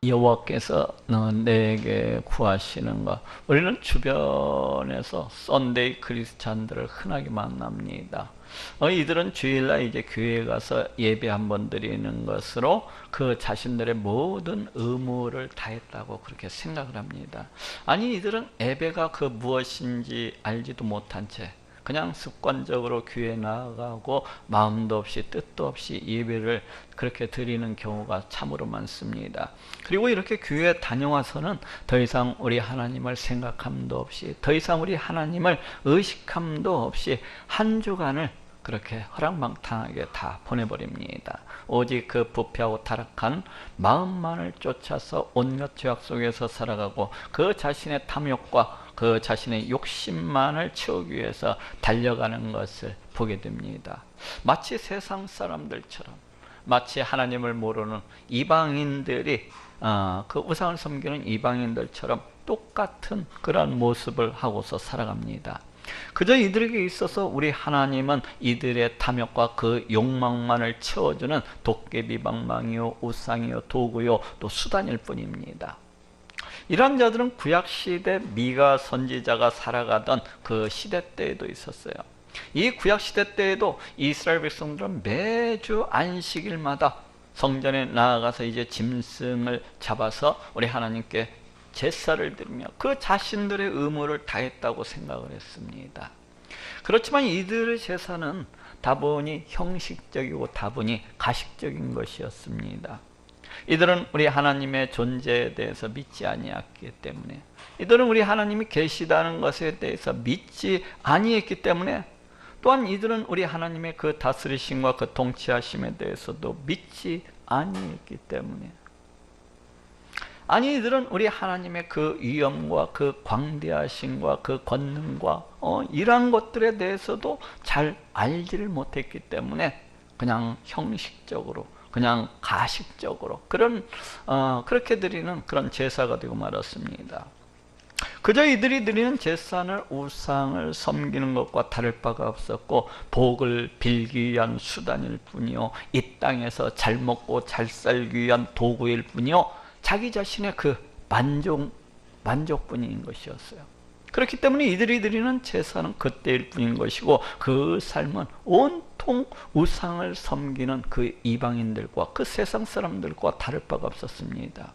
여호와께서 내게 구하시는 것. 우리는 주변에서 썬데이 크리스찬들을 흔하게 만납니다. 이들은 주일날 이제 교회에 가서 예배 한번 드리는 것으로 그 자신들의 모든 의무를 다했다고 그렇게 생각을 합니다. 아니, 이들은 예배가 그 무엇인지 알지도 못한 채 그냥 습관적으로 교회에 나아가고 마음도 없이 뜻도 없이 예배를 그렇게 드리는 경우가 참으로 많습니다. 그리고 이렇게 교회에 다녀와서는 더 이상 우리 하나님을 생각함도 없이, 더 이상 우리 하나님을 의식함도 없이 한 주간을 그렇게 허랑방탕하게 다 보내버립니다. 오직 그 부패하고 타락한 마음만을 쫓아서 온갖 죄악 속에서 살아가고 그 자신의 탐욕과 그 자신의 욕심만을 채우기 위해서 달려가는 것을 보게 됩니다. 마치 세상 사람들처럼, 마치 하나님을 모르는 이방인들이 그 우상을 섬기는 이방인들처럼 똑같은 그런 모습을 하고서 살아갑니다. 그저 이들에게 있어서 우리 하나님은 이들의 탐욕과 그 욕망만을 채워주는 도깨비 방망이요, 우상이요, 도구요, 또 수단일 뿐입니다. 이런 자들은 구약시대 미가 선지자가 살아가던 그 시대 때에도 있었어요. 이 구약시대 때에도 이스라엘 백성들은 매주 안식일마다 성전에 나아가서 이제 짐승을 잡아서 우리 하나님께 제사를 드리며 그 자신들의 의무를 다했다고 생각을 했습니다. 그렇지만 이들의 제사는 다분히 형식적이고 다분히 가식적인 것이었습니다. 이들은 우리 하나님의 존재에 대해서 믿지 아니했기 때문에, 이들은 우리 하나님이 계시다는 것에 대해서 믿지 아니했기 때문에, 또한 이들은 우리 하나님의 그 다스리심과 그 통치하심에 대해서도 믿지 아니했기 때문에, 아니, 이들은 우리 하나님의 그 위엄과 그 광대하심과 그 권능과 이러한 것들에 대해서도 잘 알지를 못했기 때문에 그냥 형식적으로, 그냥 가식적으로 그렇게 드리는 그런 제사가 되고 말았습니다. 그저 이들이 드리는 제사는 우상을 섬기는 것과 다를 바가 없었고 복을 빌기 위한 수단일 뿐이요, 이 땅에서 잘 먹고 잘 살기 위한 도구일 뿐이요, 자기 자신의 그 만족뿐인 것이었어요. 그렇기 때문에 이들이 드리는 제사는 그때일 뿐인 것이고, 그 삶은 온통 우상을 섬기는 그 이방인들과 그 세상 사람들과 다를 바가 없었습니다.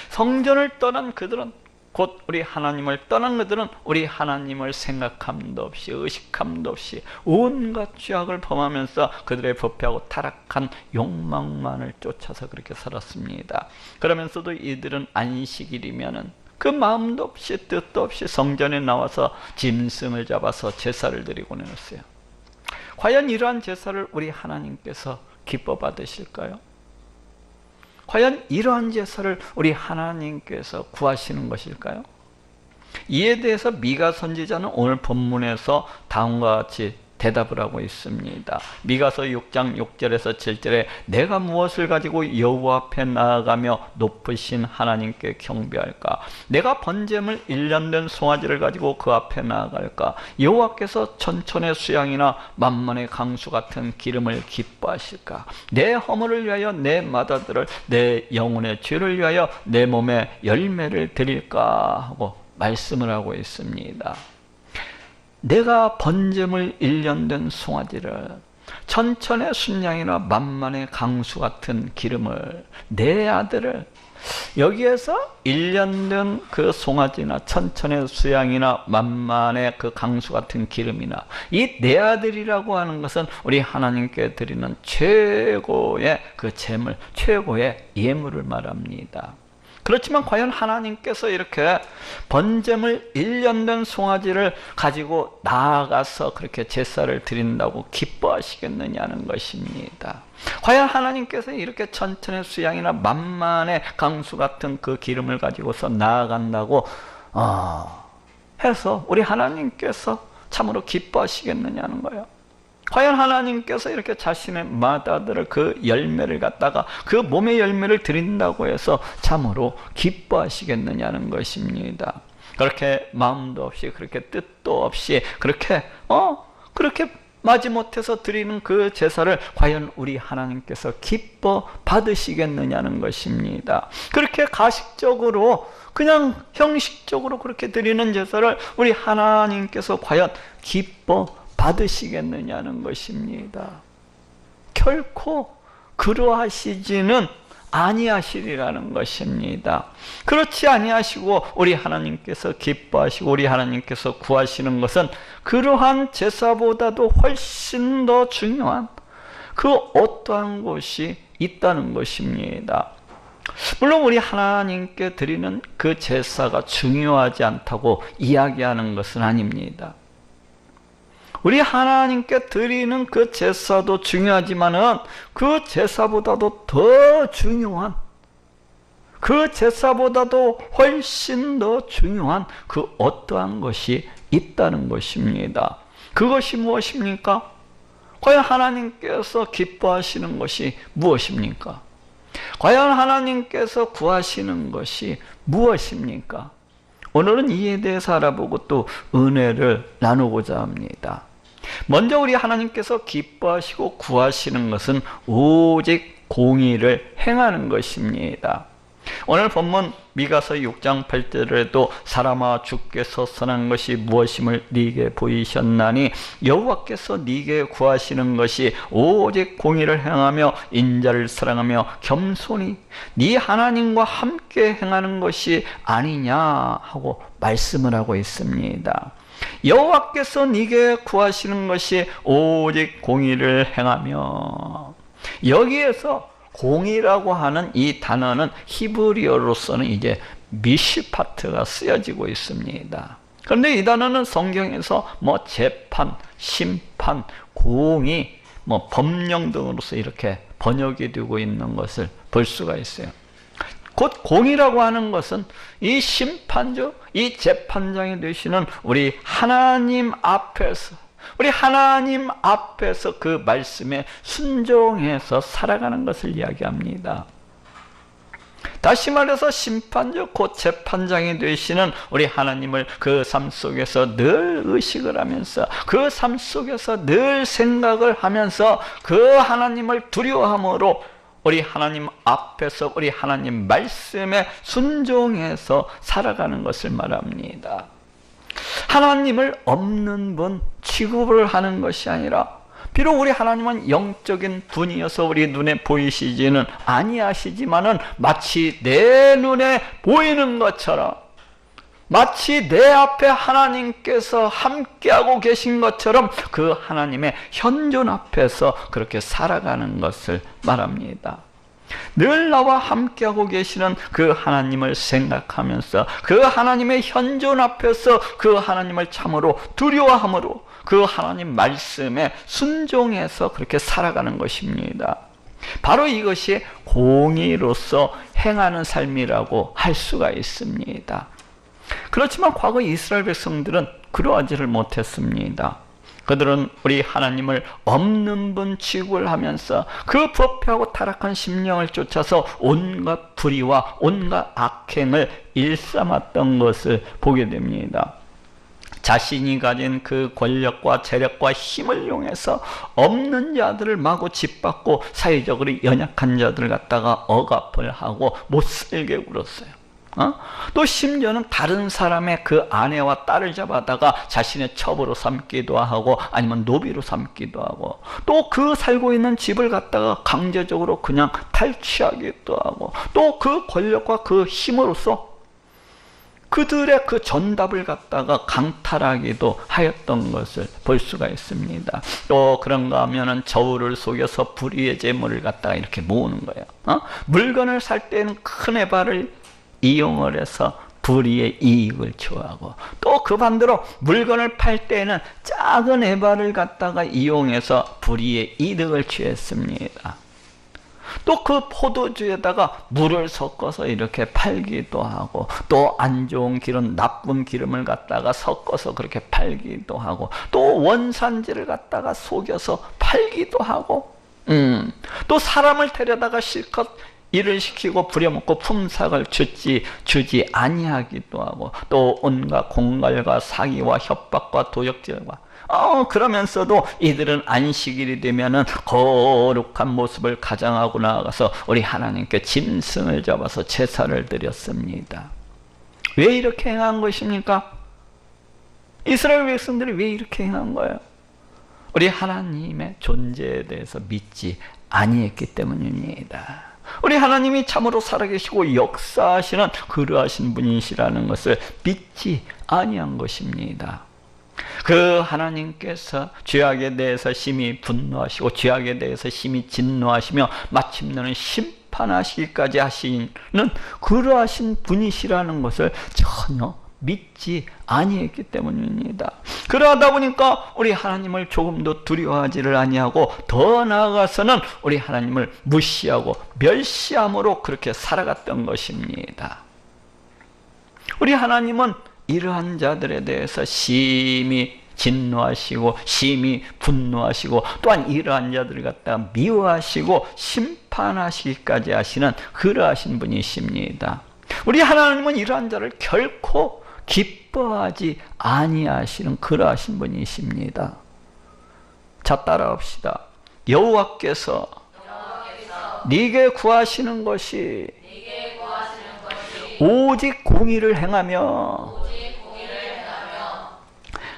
성전을 떠난 그들은, 곧 우리 하나님을 떠난 그들은 우리 하나님을 생각함도 없이 의식함도 없이 온갖 죄악을 범하면서 그들의 부패하고 타락한 욕망만을 쫓아서 그렇게 살았습니다. 그러면서도 이들은 안식일이면은 그 마음도 없이 뜻도 없이 성전에 나와서 짐승을 잡아서 제사를 드리곤 했어요. 과연 이러한 제사를 우리 하나님께서 기뻐 받으실까요? 과연 이러한 제사를 우리 하나님께서 구하시는 것일까요? 이에 대해서 미가 선지자는 오늘 본문에서 다음과 같이 대답을 하고 있습니다. 미가서 6장 6절에서 7절에 내가 무엇을 가지고 여호와 앞에 나아가며 높으신 하나님께 경배할까? 내가 번제물 1년 된 송아지를 가지고 그 앞에 나아갈까? 여호와께서 천천의 수양이나 만만의 강수 같은 기름을 기뻐하실까? 내 허물을 위하여 내 마다들을, 내 영혼의 죄를 위하여 내 몸에 열매를 드릴까? 하고 말씀을 하고 있습니다. 내가 번제물 1년 된 송아지를, 천천의 순양이나 만만의 강수 같은 기름을, 내 아들을, 여기에서 1년 된 그 송아지나 천천의 수양이나 만만의 그 강수 같은 기름이나 이 내 아들이라고 하는 것은 우리 하나님께 드리는 최고의 그 제물, 최고의 예물을 말합니다. 그렇지만 과연 하나님께서 이렇게 번제물 1년 된 송아지를 가지고 나아가서 그렇게 제사를 드린다고 기뻐하시겠느냐는 것입니다. 과연 하나님께서 이렇게 천천의 수양이나 만만의 강수 같은 그 기름을 가지고서 나아간다고 해서 우리 하나님께서 참으로 기뻐하시겠느냐는 거예요. 과연 하나님께서 이렇게 자신의 마다들을 그 열매를 갖다가 그 몸의 열매를 드린다고 해서 참으로 기뻐하시겠느냐는 것입니다. 그렇게 마음도 없이, 그렇게 뜻도 없이, 그렇게 마지못해서 드리는 그 제사를 과연 우리 하나님께서 기뻐 받으시겠느냐는 것입니다. 그렇게 가식적으로 그냥 형식적으로 그렇게 드리는 제사를 우리 하나님께서 과연 기뻐 받으시겠느냐는 것입니다. 결코 그러하시지는 아니하시리라는 것입니다. 그렇지 아니하시고 우리 하나님께서 기뻐하시고 우리 하나님께서 구하시는 것은 그러한 제사보다도 훨씬 더 중요한 그 어떠한 것이 있다는 것입니다. 물론 우리 하나님께 드리는 그 제사가 중요하지 않다고 이야기하는 것은 아닙니다. 우리 하나님께 드리는 그 제사도 중요하지만은 그 제사보다도 더 중요한, 그 제사보다도 훨씬 더 중요한 그 어떠한 것이 있다는 것입니다. 그것이 무엇입니까? 과연 하나님께서 기뻐하시는 것이 무엇입니까? 과연 하나님께서 구하시는 것이 무엇입니까? 오늘은 이에 대해서 알아보고 또 은혜를 나누고자 합니다. 먼저 우리 하나님께서 기뻐하시고 구하시는 것은 오직 공의를 행하는 것입니다. 오늘 본문 미가서 6장 8절에도 사람아 주께서 선한 것이 무엇임을 네게 보이셨나니 여호와께서 네게 구하시는 것이 오직 공의를 행하며 인자를 사랑하며 겸손히 네 하나님과 함께 행하는 것이 아니냐 하고 말씀을 하고 있습니다. 여호와께서 네게 구하시는 것이 오직 공의를 행하며, 여기에서 공의라고 하는 이 단어는 히브리어로서는 이제 미시파트가 쓰여지고 있습니다. 그런데 이 단어는 성경에서 재판, 심판, 공의, 법령 등으로서 이렇게 번역이 되고 있는 것을 볼 수가 있어요. 곧 공의라고 하는 것은 이 심판주, 이 재판장이 되시는 우리 하나님 앞에서, 우리 하나님 앞에서 그 말씀에 순종해서 살아가는 것을 이야기합니다. 다시 말해서 심판주 곧 재판장이 되시는 우리 하나님을 그 삶 속에서 늘 의식을 하면서, 그 삶 속에서 늘 생각을 하면서 그 하나님을 두려워함으로 우리 하나님 앞에서 우리 하나님 말씀에 순종해서 살아가는 것을 말합니다. 하나님을 없는 분 취급을 하는 것이 아니라, 비록 우리 하나님은 영적인 분이어서 우리 눈에 보이시지는 아니하시지만은 마치 내 눈에 보이는 것처럼, 마치 내 앞에 하나님께서 함께하고 계신 것처럼 그 하나님의 현존 앞에서 그렇게 살아가는 것을 말합니다. 늘 나와 함께하고 계시는 그 하나님을 생각하면서 그 하나님의 현존 앞에서 그 하나님을 참으로 두려워함으로 그 하나님 말씀에 순종해서 그렇게 살아가는 것입니다. 바로 이것이 공의로서 행하는 삶이라고 할 수가 있습니다. 그렇지만 과거 이스라엘 백성들은 그러하지를 못했습니다. 그들은 우리 하나님을 없는 분 취급을 하면서 그 부패하고 타락한 심령을 쫓아서 온갖 불의와 온갖 악행을 일삼았던 것을 보게 됩니다. 자신이 가진 그 권력과 재력과 힘을 이용해서 없는 자들을 마구 짓밟고 사회적으로 연약한 자들을 갖다가 억압을 하고 못살게 굴었어요. 또 심지어는 다른 사람의 그 아내와 딸을 잡아다가 자신의 첩으로 삼기도 하고 아니면 노비로 삼기도 하고, 또 그 살고 있는 집을 갖다가 강제적으로 그냥 탈취하기도 하고, 또 그 권력과 그 힘으로써 그들의 그 전답을 갖다가 강탈하기도 하였던 것을 볼 수가 있습니다. 또 그런가 하면은 저울을 속여서 불의의 재물을 갖다가 이렇게 모으는 거예요. 물건을 살 때는 큰 에바를 이용을 해서 불의의 이익을 취하고, 또 그 반대로 물건을 팔 때는 작은 에바를 갖다가 이용해서 불의의 이득을 취했습니다. 또 그 포도주에다가 물을 섞어서 이렇게 팔기도 하고, 또 안 좋은 기름, 나쁜 기름을 갖다가 섞어서 그렇게 팔기도 하고, 또 원산지를 갖다가 속여서 팔기도 하고, 또 사람을 데려다가 실컷 일을 시키고 부려먹고 품삯을 주지 아니하기도 하고, 또 온갖 공갈과 사기와 협박과 도적질과 그러면서도 이들은 안식일이 되면은 거룩한 모습을 가장하고 나아가서 우리 하나님께 짐승을 잡아서 제사를 드렸습니다. 왜 이렇게 행한 것입니까? 이스라엘 백성들이 왜 이렇게 행한 거예요? 우리 하나님의 존재에 대해서 믿지 아니했기 때문입니다. 우리 하나님이 참으로 살아계시고 역사하시는 그러하신 분이시라는 것을 믿지 아니한 것입니다. 그 하나님께서 죄악에 대해서 심히 분노하시고 죄악에 대해서 심히 진노하시며 마침내는 심판하시기까지 하시는 그러하신 분이시라는 것을 전혀 믿지 아니했기 때문입니다. 그러하다 보니까 우리 하나님을 조금도 두려워하지를 아니하고 더 나아가서는 우리 하나님을 무시하고 멸시함으로 그렇게 살아갔던 것입니다. 우리 하나님은 이러한 자들에 대해서 심히 진노하시고 심히 분노하시고 또한 이러한 자들을 갖다가 미워하시고 심판하시기까지 하시는 그러하신 분이십니다. 우리 하나님은 이러한 자를 결코 기뻐하지 아니하시는 그러하신 분이십니다. 자, 따라합시다. 여호와께서 네게 구하시는 것이 오직 공의를 행하며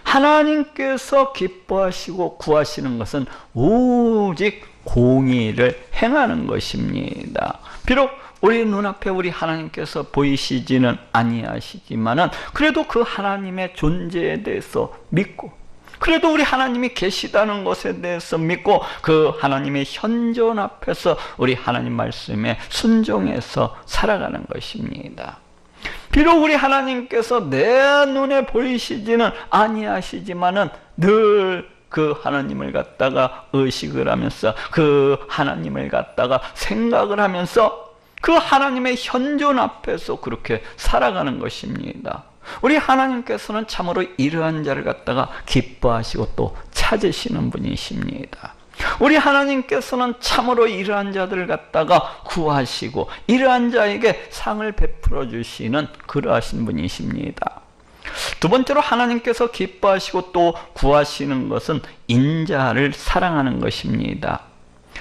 하나님께서 기뻐하시고 구하시는 것은 오직 공의를 행하는 것입니다. 비록 우리 눈앞에 우리 하나님께서 보이시지는 아니하시지만은 그래도 그 하나님의 존재에 대해서 믿고 그래도 우리 하나님이 계시다는 것에 대해서 믿고 그 하나님의 현존 앞에서 우리 하나님 말씀에 순종해서 살아가는 것입니다. 비록 우리 하나님께서 내 눈에 보이시지는 아니하시지만은 늘 그 하나님을 갖다가 의식을 하면서 그 하나님을 갖다가 생각을 하면서 그 하나님의 현존 앞에서 그렇게 살아가는 것입니다. 우리 하나님께서는 참으로 이러한 자를 갖다가 기뻐하시고 또 찾으시는 분이십니다. 우리 하나님께서는 참으로 이러한 자들을 갖다가 구하시고 이러한 자에게 상을 베풀어 주시는 그러하신 분이십니다. 두 번째로 하나님께서 기뻐하시고 또 구하시는 것은 인자를 사랑하는 것입니다.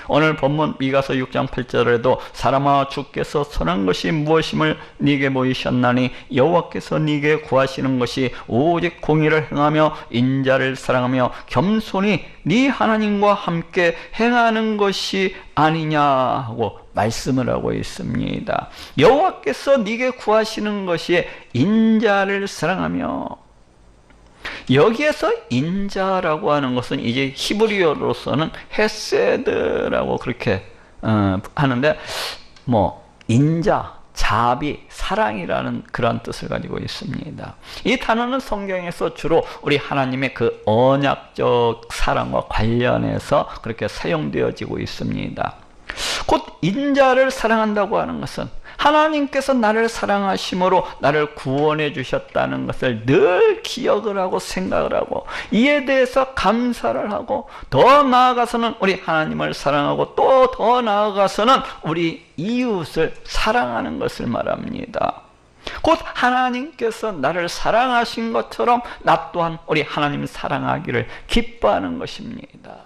오늘 본문 미가서 6장 8절에도 사람아 주께서 선한 것이 무엇임을 네게 보이셨나니 여호와께서 네게 구하시는 것이 오직 공의를 행하며 인자를 사랑하며 겸손히 네 하나님과 함께 행하는 것이 아니냐 하고 말씀을 하고 있습니다. 여호와께서 네게 구하시는 것이 인자를 사랑하며, 여기에서 인자라고 하는 것은 이제 히브리어로서는 헤세드라고 그렇게 하는데 인자, 자비, 사랑이라는 그런 뜻을 가지고 있습니다. 이 단어는 성경에서 주로 우리 하나님의 그 언약적 사랑과 관련해서 그렇게 사용되어지고 있습니다. 곧 인자를 사랑한다고 하는 것은 하나님께서 나를 사랑하심으로 나를 구원해 주셨다는 것을 늘 기억을 하고 생각을 하고 이에 대해서 감사를 하고 더 나아가서는 우리 하나님을 사랑하고 또 더 나아가서는 우리 이웃을 사랑하는 것을 말합니다. 곧 하나님께서 나를 사랑하신 것처럼 나 또한 우리 하나님 사랑하기를 기뻐하는 것입니다.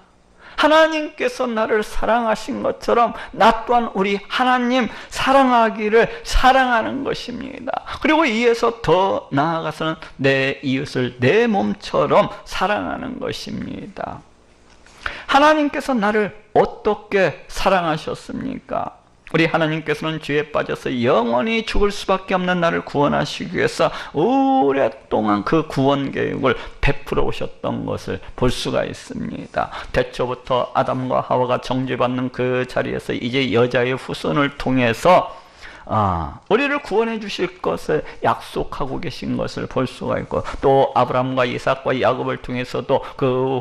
하나님께서 나를 사랑하신 것처럼 나 또한 우리 하나님 사랑하기를 사랑하는 것입니다. 그리고 이에서 더 나아가서는 내 이웃을 내 몸처럼 사랑하는 것입니다. 하나님께서 나를 어떻게 사랑하셨습니까? 우리 하나님께서는 죄에 빠져서 영원히 죽을 수밖에 없는 나를 구원하시기 위해서 오랫동안 그 구원 계획을 베풀어 오셨던 것을 볼 수가 있습니다. 태초부터 아담과 하와가 정죄받는 그 자리에서 이제 여자의 후손을 통해서 우리를 구원해 주실 것을 약속하고 계신 것을 볼 수가 있고, 또 아브라함과 이삭과 야곱을 통해서도 그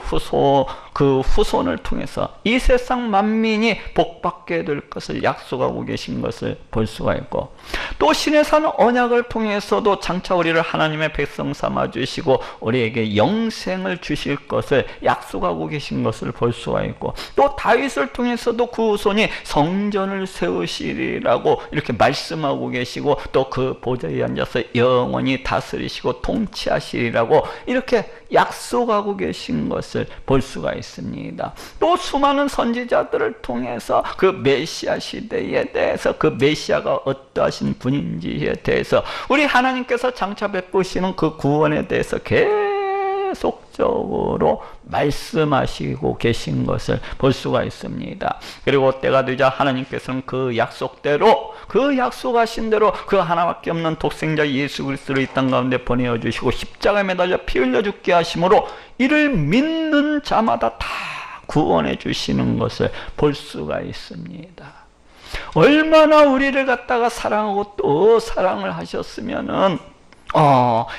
후손을 통해서 이 세상 만민이 복받게 될 것을 약속하고 계신 것을 볼 수가 있고, 또 신의 산 언약을 통해서도 장차 우리를 하나님의 백성 삼아 주시고 우리에게 영생을 주실 것을 약속하고 계신 것을 볼 수가 있고, 또 다윗을 통해서도 그 후손이 성전을 세우시리라고 이렇게 말씀하고 계시고 또 그 보좌에 앉아서 영원히 다스리시고 통치하시리라고 이렇게 약속하고 계신 것을 볼 수가 있습니다. 또 수많은 선지자들을 통해서 그 메시아 시대에 대해서, 그 메시아가 어떠하신 분인지에 대해서, 우리 하나님께서 장차 베푸시는 그 구원에 대해서 계속적으로 말씀하시고 계신 것을 볼 수가 있습니다. 그리고 때가 되자 하나님께서는 그 약속대로, 그 약속하신 대로 그 하나밖에 없는 독생자 예수 그리스도를 이 땅 가운데 보내어 주시고 십자가에 매달려 피 흘려 죽게 하심으로 이를 믿는 자마다 다 구원해 주시는 것을 볼 수가 있습니다. 얼마나 우리를 갖다가 사랑하고 또 사랑을 하셨으면은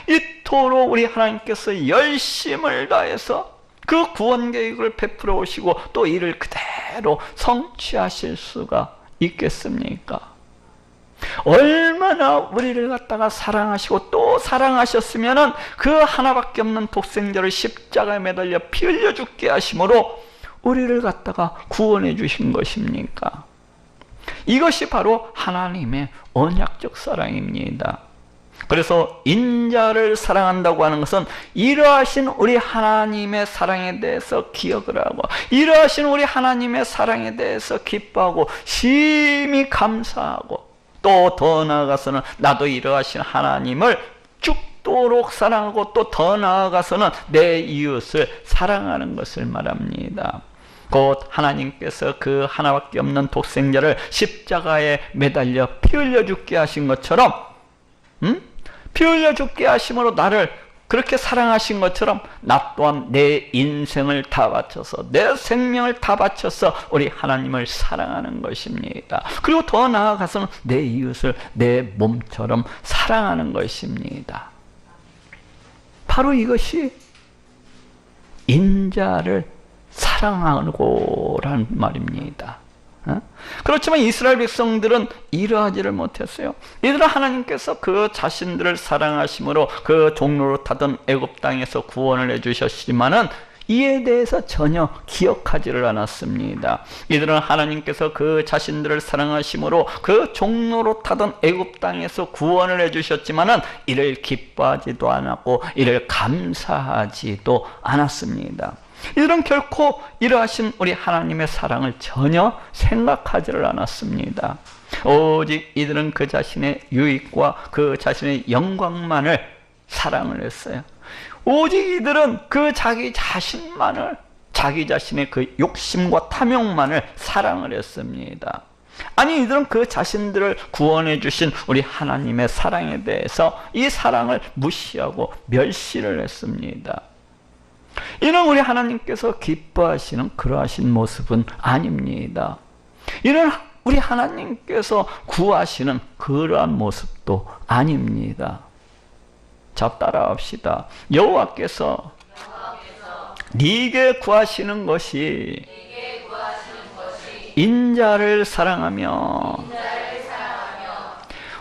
이토록 우리 하나님께서 열심을 다해서 그 구원 계획을 베풀어 오시고 또 이를 그대로 성취하실 수가 있겠습니까? 얼마나 우리를 갖다가 사랑하시고 또 사랑하셨으면은 그 하나밖에 없는 독생자를 십자가에 매달려 피 흘려 죽게 하심으로 우리를 갖다가 구원해 주신 것입니까? 이것이 바로 하나님의 언약적 사랑입니다. 그래서 인자를 사랑한다고 하는 것은 이러하신 우리 하나님의 사랑에 대해서 기억을 하고, 이러하신 우리 하나님의 사랑에 대해서 기뻐하고 심히 감사하고, 또 더 나아가서는 나도 이러하신 하나님을 죽도록 사랑하고 또 더 나아가서는 내 이웃을 사랑하는 것을 말합니다. 곧 하나님께서 그 하나밖에 없는 독생자를 십자가에 매달려 피 흘려 죽게 하신 것처럼, 피 흘려 죽게 하심으로 나를 그렇게 사랑하신 것처럼 나 또한 내 인생을 다 바쳐서, 내 생명을 다 바쳐서 우리 하나님을 사랑하는 것입니다. 그리고 더 나아가서는 내 이웃을 내 몸처럼 사랑하는 것입니다. 바로 이것이 인자를 사랑하고란 말입니다. 그렇지만 이스라엘 백성들은 이러하지를 못했어요. 이들은 하나님께서 그 자신들을 사랑하심으로 그 종로로 타던 애굽 땅에서 구원을 해주셨지만은 이에 대해서 전혀 기억하지를 않았습니다. 이들은 하나님께서 그 자신들을 사랑하심으로 그 종로로 타던 애굽 땅에서 구원을 해주셨지만은 이를 기뻐하지도 않았고 이를 감사하지도 않았습니다. 이들은 결코 이러하신 우리 하나님의 사랑을 전혀 생각하지를 않았습니다. 오직 이들은 그 자신의 유익과 그 자신의 영광만을 사랑을 했어요. 오직 이들은 그 자기 자신만을, 자기 자신의 그 욕심과 탐욕만을 사랑을 했습니다. 아니, 이들은 그 자신들을 구원해 주신 우리 하나님의 사랑에 대해서 이 사랑을 무시하고 멸시를 했습니다. 이는 우리 하나님께서 기뻐하시는 그러하신 모습은 아닙니다. 이는 우리 하나님께서 구하시는 그러한 모습도 아닙니다. 자, 따라합시다. 여호와께서 네게 구하시는 것이 인자를 사랑하며,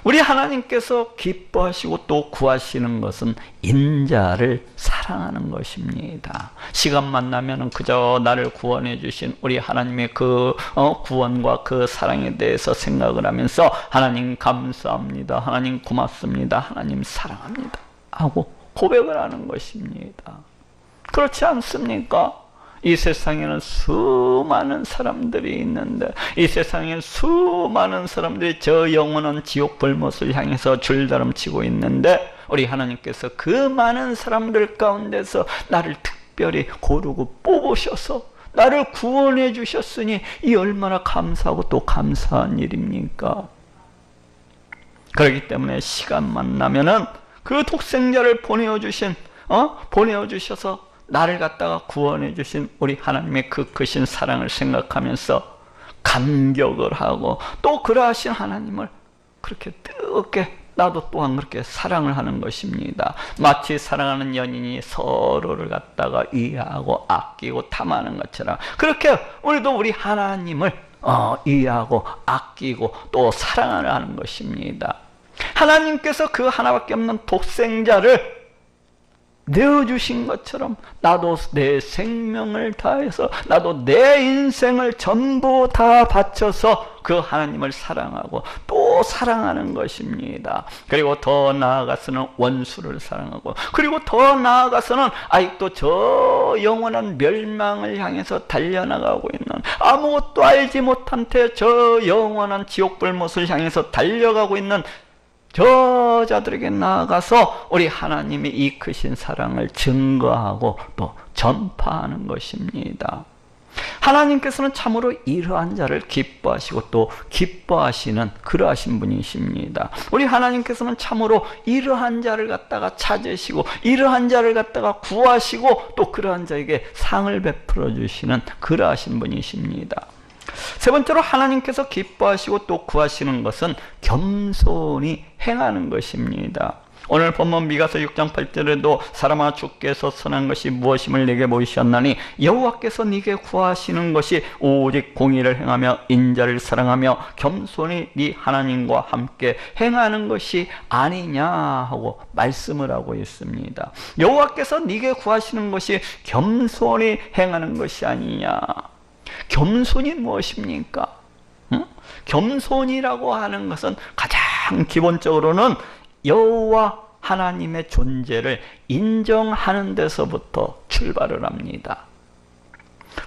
우리 하나님께서 기뻐하시고 또 구하시는 것은 인자를 사랑하는 것입니다. 시간만 나면은 그저 나를 구원해 주신 우리 하나님의 그 구원과 그 사랑에 대해서 생각을 하면서 하나님 감사합니다, 하나님 고맙습니다, 하나님 사랑합니다 하고 고백을 하는 것입니다. 그렇지 않습니까? 이 세상에는 수많은 사람들이 있는데, 이 세상에 수많은 사람들이 저 영원한 지옥 불못을 향해서 줄다름치고 있는데, 우리 하나님께서 그 많은 사람들 가운데서 나를 특별히 고르고 뽑으셔서 나를 구원해 주셨으니 이 얼마나 감사하고 또 감사한 일입니까? 그렇기 때문에 시간만 나면은 그 독생자를 보내어 주셔서 나를 갖다가 구원해 주신 우리 하나님의 그 크신 사랑을 생각하면서 감격을 하고 또 그러하신 하나님을 그렇게 뜨겁게 나도 또한 그렇게 사랑을 하는 것입니다. 마치 사랑하는 연인이 서로를 갖다가 이해하고 아끼고 탐하는 것처럼 그렇게 우리도 우리 하나님을 이해하고 아끼고 또 사랑을 하는 것입니다. 하나님께서 그 하나밖에 없는 독생자를 내어주신 것처럼 나도 내 생명을 다해서, 나도 내 인생을 전부 다 바쳐서 그 하나님을 사랑하고 또 또 사랑하는 것입니다. 그리고 더 나아가서는 원수를 사랑하고, 그리고 더 나아가서는 아직도 저 영원한 멸망을 향해서 달려나가고 있는, 아무것도 알지 못한 채 저 영원한 지옥불못을 향해서 달려가고 있는 저자들에게 나아가서 우리 하나님의 이 크신 사랑을 증거하고 또 전파하는 것입니다. 하나님께서는 참으로 이러한 자를 기뻐하시고 또 기뻐하시는 그러하신 분이십니다. 우리 하나님께서는 참으로 이러한 자를 갖다가 찾으시고 이러한 자를 갖다가 구하시고 또 그러한 자에게 상을 베풀어 주시는 그러하신 분이십니다. 세 번째로 하나님께서 기뻐하시고 또 구하시는 것은 겸손히 행하는 것입니다. 오늘 본문 미가서 6장 8절에도 사람아 주께서 선한 것이 무엇임을 내게 보이셨나니 여호와께서 네게 구하시는 것이 오직 공의를 행하며 인자를 사랑하며 겸손히 네 하나님과 함께 행하는 것이 아니냐 하고 말씀을 하고 있습니다. 여호와께서 네게 구하시는 것이 겸손히 행하는 것이 아니냐. 겸손이 무엇입니까? 겸손이라고 하는 것은 가장 기본적으로는 여호와 하나님의 존재를 인정하는 데서부터 출발을 합니다.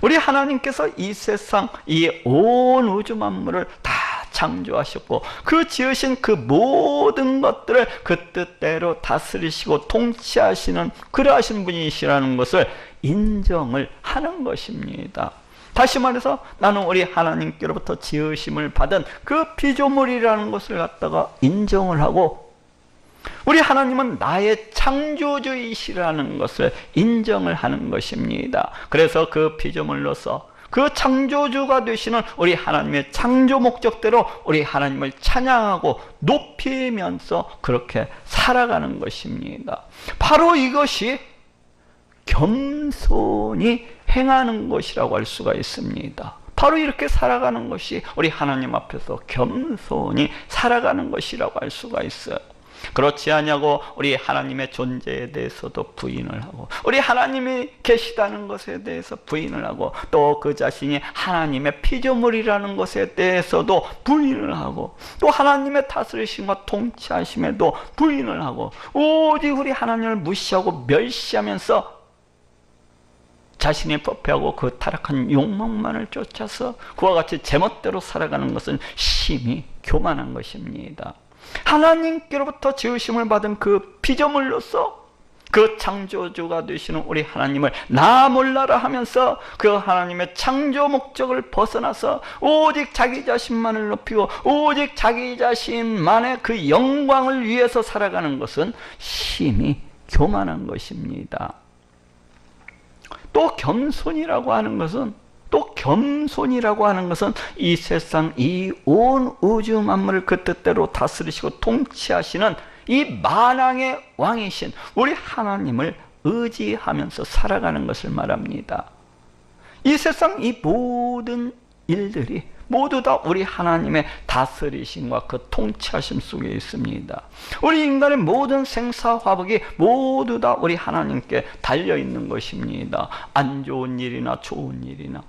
우리 하나님께서 이 세상, 이 온 우주 만물을 다 창조하셨고 그 지으신 그 모든 것들을 그 뜻대로 다스리시고 통치하시는 그러하신 분이시라는 것을 인정을 하는 것입니다. 다시 말해서 나는 우리 하나님께로부터 지으심을 받은 그 피조물이라는 것을 갖다가 인정을 하고 우리 하나님은 나의 창조주이시라는 것을 인정을 하는 것입니다. 그래서 그 피조물로서 그 창조주가 되시는 우리 하나님의 창조 목적대로 우리 하나님을 찬양하고 높이면서 그렇게 살아가는 것입니다. 바로 이것이 겸손히 행하는 것이라고 할 수가 있습니다. 바로 이렇게 살아가는 것이 우리 하나님 앞에서 겸손히 살아가는 것이라고 할 수가 있어요. 그렇지 않냐고 우리 하나님의 존재에 대해서도 부인을 하고 우리 하나님이 계시다는 것에 대해서 부인을 하고 또 그 자신이 하나님의 피조물이라는 것에 대해서도 부인을 하고 또 하나님의 다스리심과 통치하심에도 부인을 하고 오직 우리 하나님을 무시하고 멸시하면서 자신이 부패하고 그 타락한 욕망만을 쫓아서 그와 같이 제멋대로 살아가는 것은 심히 교만한 것입니다. 하나님께로부터 지으심을 받은 그 피조물로서 그 창조주가 되시는 우리 하나님을 나 몰라라 하면서 그 하나님의 창조 목적을 벗어나서 오직 자기 자신만을 높이고 오직 자기 자신만의 그 영광을 위해서 살아가는 것은 심히 교만한 것입니다. 또 겸손이라고 하는 것은 이 세상 이 온 우주 만물을 그 뜻대로 다스리시고 통치하시는 이 만왕의 왕이신 우리 하나님을 의지하면서 살아가는 것을 말합니다. 이 세상 이 모든 일들이 모두 다 우리 하나님의 다스리심과 그 통치하심 속에 있습니다. 우리 인간의 모든 생사화복이 모두 다 우리 하나님께 달려있는 것입니다. 안 좋은 일이나 좋은 일이나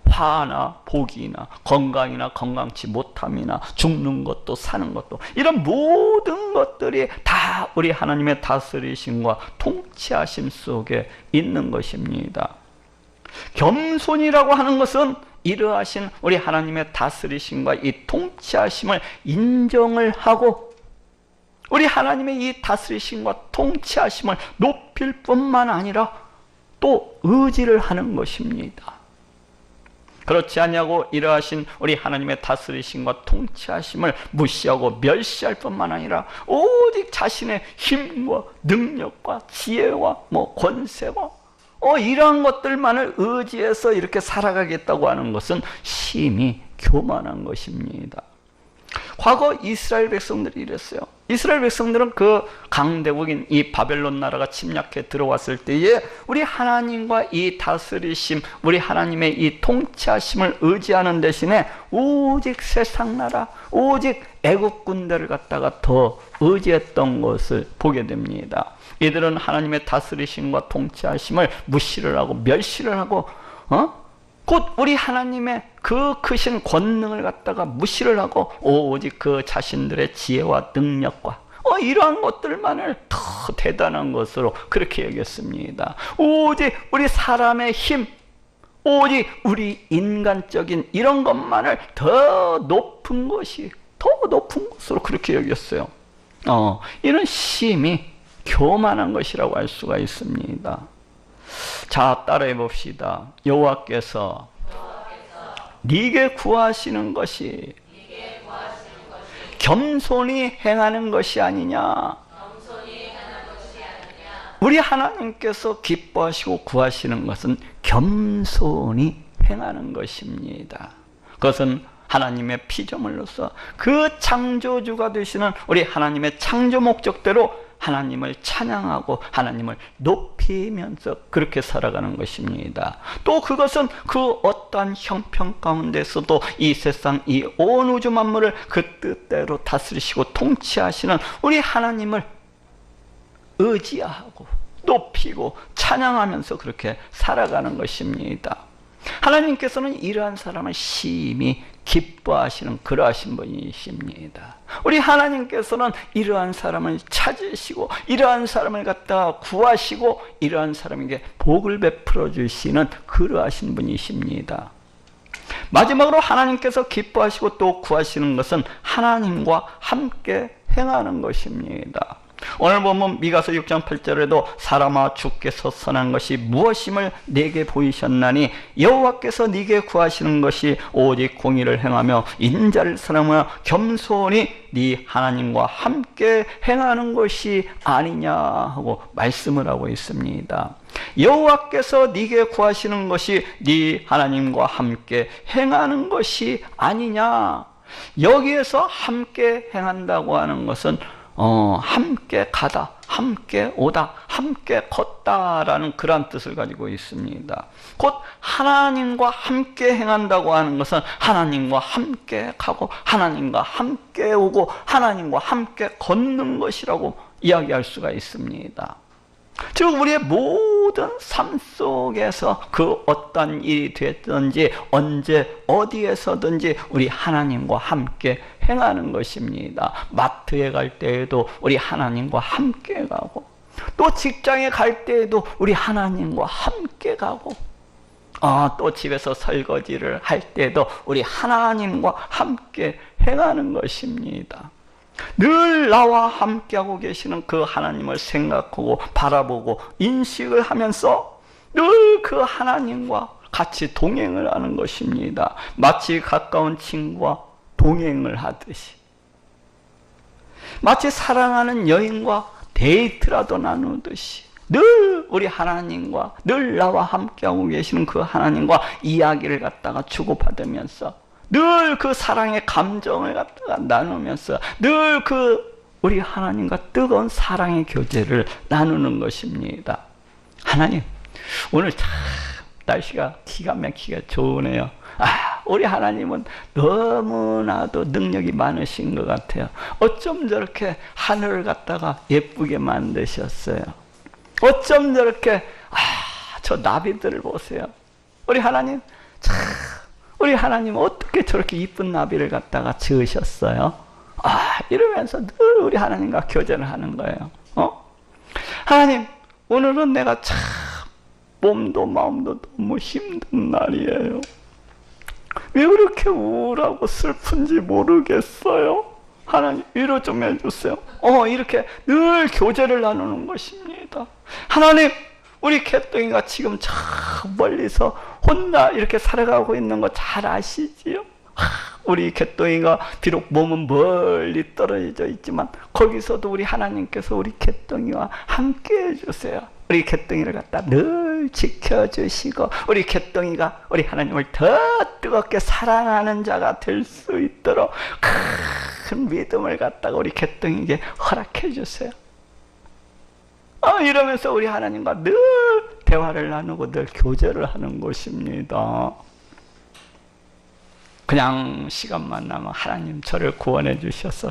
화나 복이나 건강이나 건강치 못함이나 죽는 것도 사는 것도 이런 모든 것들이 다 우리 하나님의 다스리심과 통치하심 속에 있는 것입니다. 겸손이라고 하는 것은 이러하신 우리 하나님의 다스리심과 이 통치하심을 인정을 하고 우리 하나님의 이 다스리심과 통치하심을 높일 뿐만 아니라 또 의지를 하는 것입니다. 그렇지 않냐고 이러하신 우리 하나님의 다스리심과 통치하심을 무시하고 멸시할 뿐만 아니라 오직 자신의 힘과 능력과 지혜와 권세와 이러한 것들만을 의지해서 이렇게 살아가겠다고 하는 것은 심히 교만한 것입니다. 과거 이스라엘 백성들이 이랬어요. 이스라엘 백성들은 그 강대국인 이 바벨론 나라가 침략해 들어왔을 때에 우리 하나님과 이 다스리심, 우리 하나님의 이 통치하심을 의지하는 대신에 오직 세상 나라, 오직 애국 군대를 갖다가 더 의지했던 것을 보게 됩니다. 이들은 하나님의 다스리심과 통치하심을 무시를 하고 멸시를 하고 곧 우리 하나님의 그 크신 권능을 갖다가 무시를 하고 오직 그 자신들의 지혜와 능력과 이러한 것들만을 더 대단한 것으로 그렇게 여겼습니다. 오직 우리 사람의 힘, 오직 우리 인간적인 이런 것만을 더 높은 것으로 그렇게 여겼어요. 이런 심히 교만한 것이라고 할 수가 있습니다. 자, 따라해 봅시다. 여호와께서 네게 구하시는 것이 겸손히 행하는 것이 아니냐. 우리 하나님께서 기뻐하시고 구하시는 것은 겸손히 행하는 것입니다. 그것은 하나님의 피조물로서 그 창조주가 되시는 우리 하나님의 창조 목적대로 하나님을 찬양하고 하나님을 높이면서 그렇게 살아가는 것입니다. 또 그것은 그 어떠한 형편 가운데서도 이 세상, 이 온 우주 만물을 그 뜻대로 다스리시고 통치하시는 우리 하나님을 의지하고 높이고 찬양하면서 그렇게 살아가는 것입니다. 하나님께서는 이러한 사람을 심히 기뻐하시는 그러하신 분이십니다. 우리 하나님께서는 이러한 사람을 찾으시고 이러한 사람을 갖다가 구하시고 이러한 사람에게 복을 베풀어 주시는 그러하신 분이십니다. 마지막으로 하나님께서 기뻐하시고 또 구하시는 것은 하나님과 함께 행하는 것입니다. 오늘 보면 미가서 6장 8절에도 사람아 주께서 선한 것이 무엇임을 내게 보이셨나니 여호와께서 네게 구하시는 것이 오직 공의를 행하며 인자를 사랑하며 겸손히 네 하나님과 함께 행하는 것이 아니냐 하고 말씀을 하고 있습니다. 여호와께서 네게 구하시는 것이 네 하나님과 함께 행하는 것이 아니냐. 여기에서 함께 행한다고 하는 것은 함께 가다, 함께 오다, 함께 걷다라는 그런 뜻을 가지고 있습니다. 곧 하나님과 함께 행한다고 하는 것은 하나님과 함께 가고 하나님과 함께 오고 하나님과 함께 걷는 것이라고 이야기할 수가 있습니다. 즉 우리의 모든 삶 속에서 그 어떤 일이 됐든지 언제 어디에서든지 우리 하나님과 함께 행하는 것입니다. 마트에 갈 때에도 우리 하나님과 함께 가고 또 직장에 갈 때에도 우리 하나님과 함께 가고 또 집에서 설거지를 할 때에도 우리 하나님과 함께 행하는 것입니다. 늘 나와 함께하고 계시는 그 하나님을 생각하고 바라보고 인식을 하면서 늘 그 하나님과 같이 동행을 하는 것입니다. 마치 가까운 친구와 동행을 하듯이, 마치 사랑하는 여인과 데이트라도 나누듯이 늘 우리 하나님과 늘 나와 함께하고 계시는 그 하나님과 이야기를 갖다가 주고받으면서 늘 그 사랑의 감정을 갖다가 나누면서 늘 그 우리 하나님과 뜨거운 사랑의 교제를 나누는 것입니다. 하나님, 오늘 참 날씨가 기가 막히게 좋으네요. 우리 하나님은 너무나도 능력이 많으신 것 같아요. 어쩜 저렇게 하늘을 갖다가 예쁘게 만드셨어요. 어쩜 저렇게 저 나비들을 보세요. 우리 하나님 참, 우리 하나님 어떻게 저렇게 이쁜 나비를 갖다가 지으셨어요? 이러면서 늘 우리 하나님과 교제를 하는 거예요. 하나님, 오늘은 내가 참 몸도 마음도 너무 힘든 날이에요. 왜 그렇게 우울하고 슬픈지 모르겠어요. 하나님 위로 좀 해주세요. 이렇게 늘 교제를 나누는 것입니다. 하나님, 우리 개똥이가 지금 저 멀리서 혼자 이렇게 살아가고 있는 거 잘 아시지요? 우리 개똥이가 비록 몸은 멀리 떨어져 있지만 거기서도 우리 하나님께서 우리 개똥이와 함께 해주세요. 우리 개똥이를 갖다 늘 지켜주시고 우리 개똥이가 우리 하나님을 더 뜨겁게 사랑하는 자가 될 수 있도록 큰 믿음을 갖다가 우리 개똥이에게 허락해 주세요. 이러면서 우리 하나님과 늘 대화를 나누고 늘 교제를 하는 것입니다. 그냥 시간만 나면 하나님 저를 구원해 주셔서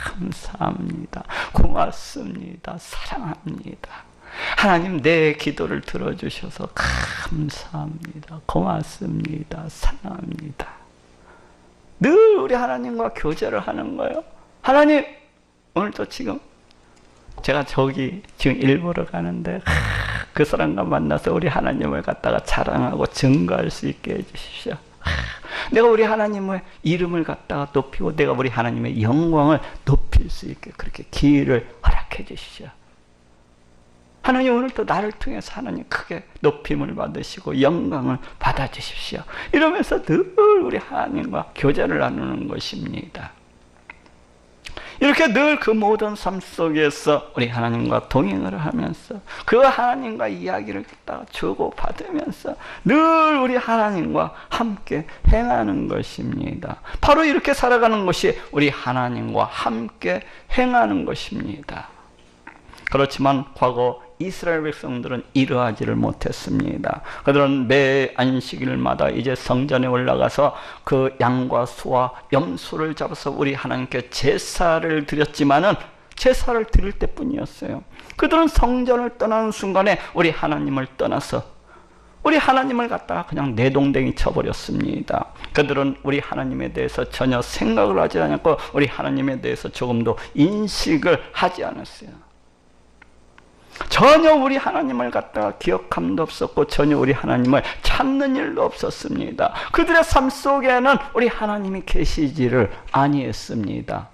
감사합니다. 고맙습니다. 사랑합니다. 하나님 내 기도를 들어주셔서 감사합니다. 고맙습니다. 사랑합니다. 늘 우리 하나님과 교제를 하는 거예요. 하나님, 오늘도 지금 제가 저기 지금 일보러 가는데 그 사람과 만나서 우리 하나님을 갖다가 자랑하고 증거할 수 있게 해주십시오. 내가 우리 하나님의 이름을 갖다가 높이고 내가 우리 하나님의 영광을 높일 수 있게 그렇게 기회를 허락해 주십시오. 하나님 오늘도 나를 통해서 하나님 크게 높임을 받으시고 영광을 받아주십시오. 이러면서 늘 우리 하나님과 교제를 나누는 것입니다. 이렇게 늘 그 모든 삶 속에서 우리 하나님과 동행을 하면서 그 하나님과 이야기를 갖다가 주고받으면서 늘 우리 하나님과 함께 행하는 것입니다. 바로 이렇게 살아가는 것이 우리 하나님과 함께 행하는 것입니다. 그렇지만 과거 이스라엘 백성들은 이러하지를 못했습니다. 그들은 매 안식일마다 이제 성전에 올라가서 그 양과 소와 염소를 잡아서 우리 하나님께 제사를 드렸지만은 제사를 드릴 때뿐이었어요. 그들은 성전을 떠나는 순간에 우리 하나님을 떠나서 우리 하나님을 갖다가 그냥 내동댕이 쳐버렸습니다. 그들은 우리 하나님에 대해서 전혀 생각을 하지 않았고 우리 하나님에 대해서 조금도 인식을 하지 않았어요. 전혀 우리 하나님을 갖다가 기억함도 없었고 전혀 우리 하나님을 찾는 일도 없었습니다. 그들의 삶 속에는 우리 하나님이 계시지를 아니했습니다.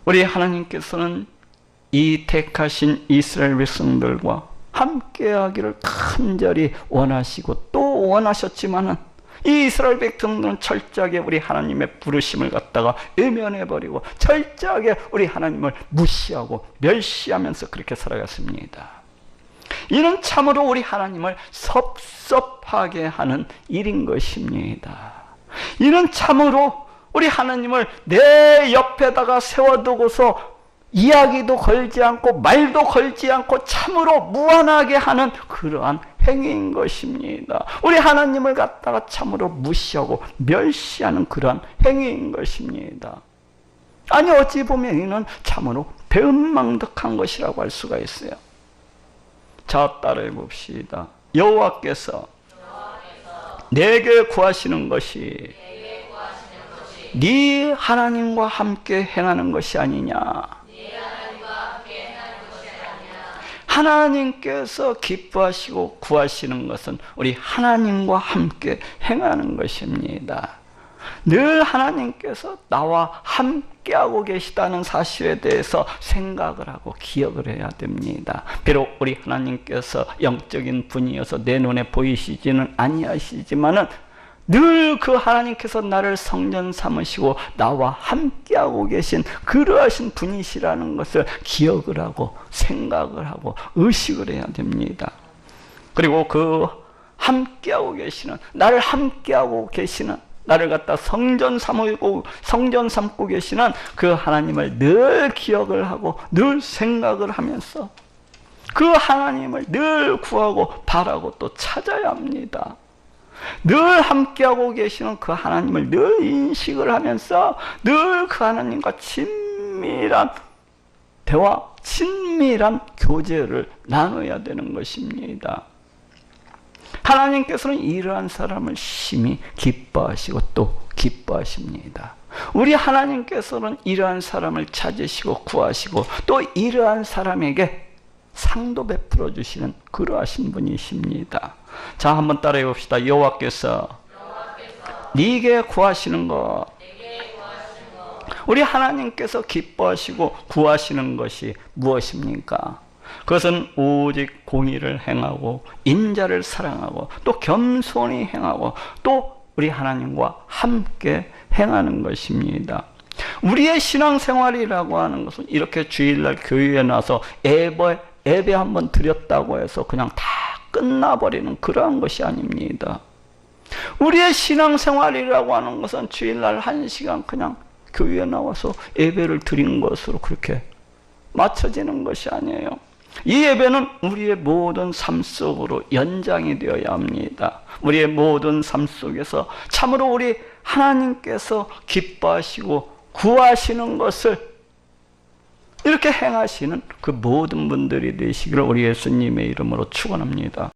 우리 하나님께서는 이 택하신 이스라엘 백성들과 함께하기를 간절히 원하시고 또 원하셨지만은 이 이스라엘 백성들은 철저하게 우리 하나님의 부르심을 갖다가 외면해버리고 철저하게 우리 하나님을 무시하고 멸시하면서 그렇게 살아갔습니다. 이는 참으로 우리 하나님을 섭섭하게 하는 일인 것입니다. 이는 참으로 우리 하나님을 내 옆에다가 세워두고서 이야기도 걸지 않고 말도 걸지 않고 참으로 무한하게 하는 그러한 행위인 것입니다. 우리 하나님을 갖다가 참으로 무시하고 멸시하는 그러한 행위인 것입니다. 아니 어찌 보면 이는 참으로 배은망덕한 것이라고 할 수가 있어요. 자, 따라해 봅시다. 여호와께서 내게 구하시는 것이 네 하나님과 함께 행하는 것이 아니냐. 하나님께서 기뻐하시고 구하시는 것은 우리 하나님과 함께 행하는 것입니다. 늘 하나님께서 나와 함께하고 계시다는 사실에 대해서 생각을 하고 기억을 해야 됩니다. 비록 우리 하나님께서 영적인 분이어서 내 눈에 보이시지는 아니하시지만은 늘 그 하나님께서 나를 성전 삼으시고 나와 함께하고 계신 그러하신 분이시라는 것을 기억을 하고 생각을 하고 의식을 해야 됩니다. 그리고 그 함께하고 계시는 나를 함께하고 계시는 나를 갖다 성전 삼고 계시는 그 하나님을 늘 기억을 하고 늘 생각을 하면서 그 하나님을 늘 구하고 바라고 또 찾아야 합니다. 늘 함께하고 계시는 그 하나님을 늘 인식을 하면서 늘 그 하나님과 친밀한 대화, 친밀한 교제를 나눠야 되는 것입니다. 하나님께서는 이러한 사람을 심히 기뻐하시고 또 기뻐하십니다. 우리 하나님께서는 이러한 사람을 찾으시고 구하시고 또 이러한 사람에게 상도 베풀어 주시는 그러하신 분이십니다. 자, 한번 따라해 봅시다. 여호와께서 네게 구하시는 것. 우리 하나님께서 기뻐하시고 구하시는 것이 무엇입니까? 그것은 오직 공의를 행하고 인자를 사랑하고 또 겸손히 행하고 또 우리 하나님과 함께 행하는 것입니다. 우리의 신앙생활이라고 하는 것은 이렇게 주일날 교회에 나서 예배 한번 드렸다고 해서 그냥 다 끝나버리는 그러한 것이 아닙니다. 우리의 신앙생활이라고 하는 것은 주일날 1시간 그냥 교회에 나와서 예배를 드린 것으로 그렇게 맞춰지는 것이 아니에요. 이 예배는 우리의 모든 삶 속으로 연장이 되어야 합니다. 우리의 모든 삶 속에서 참으로 우리 하나님께서 기뻐하시고 구하시는 것을 이렇게 행하시는 그 모든 분들이 되시기를 우리 예수님의 이름으로 축원합니다.